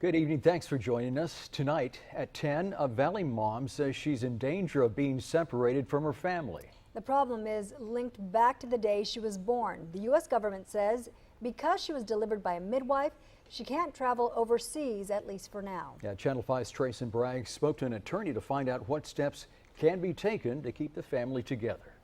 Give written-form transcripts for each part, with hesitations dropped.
Good evening. Thanks for joining us. Tonight at 10, a Valley mom says she's in danger of being separated from her family. The problem is linked back to the day she was born. The U.S. government says because she was delivered by a midwife, she can't travel overseas, at least for now. Yeah, Channel 5's Tracy Bragg spoke to an attorney to find out what steps can be taken to keep the family together.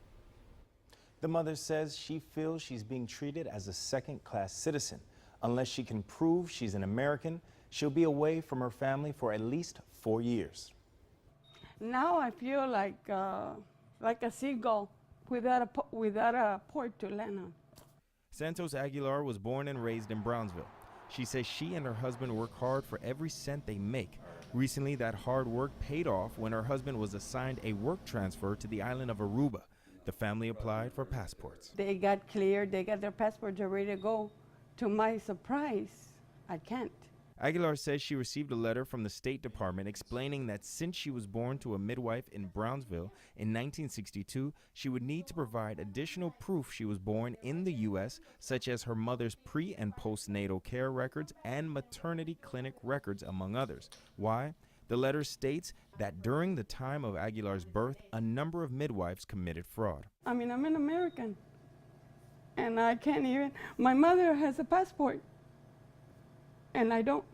The mother says she feels she's being treated as a second-class citizen. Unless she can prove she's an American, she'll be away from her family for at least 4 years. Now I feel like a seagull without a port to land on. Santos Aguilar was born and raised in Brownsville. She says she and her husband work hard for every cent they make. Recently, that hard work paid off when her husband was assigned a work transfer to the island of Aruba. The family applied for passports. They got cleared, they got their passports ready to go. To my surprise, I can't. Aguilar says she received a letter from the State Department explaining that since she was born to a midwife in Brownsville in 1962, she would need to provide additional proof she was born in the U.S., such as her mother's pre- and postnatal care records and maternity clinic records, among others. Why? The letter states that during the time of Aguilar's birth, a number of midwives committed fraud. I mean, I'm an American, and I can't even, my mother has a passport. And I don't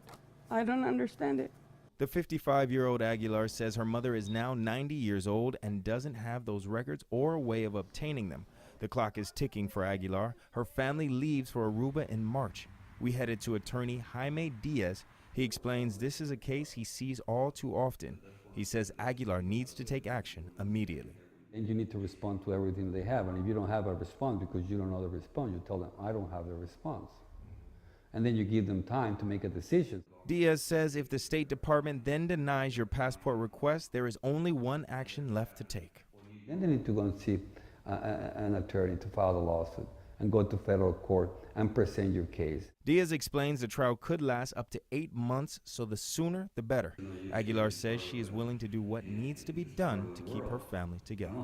understand it. The 55-year-old Aguilar says her mother is now 90 years old and doesn't have those records or a way of obtaining them. The clock is ticking for Aguilar. Her family leaves for Aruba in March. We headed to attorney Jaime Diaz. He explains this is a case he sees all too often. He says Aguilar needs to take action immediately. And you need to respond to everything they have. And if you don't have a response because you don't know the response, you tell them, I don't have the response. And then you give them time to make a decision. Diaz says if the State Department then denies your passport request, there is only one action left to take. Then they need to go and see an attorney to file the lawsuit and go to federal court and present your case. Diaz explains the trial could last up to 8 months, so the sooner the better. Aguilar says she is willing to do what needs to be done to keep her family together.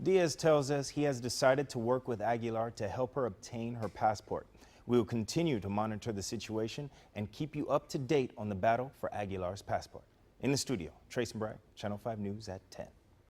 Diaz tells us he has decided to work with Aguilar to help her obtain her passport. We will continue to monitor the situation and keep you up to date on the battle for Aguilar's passport. In the studio, Tracy Bragg, Channel 5 News at 10.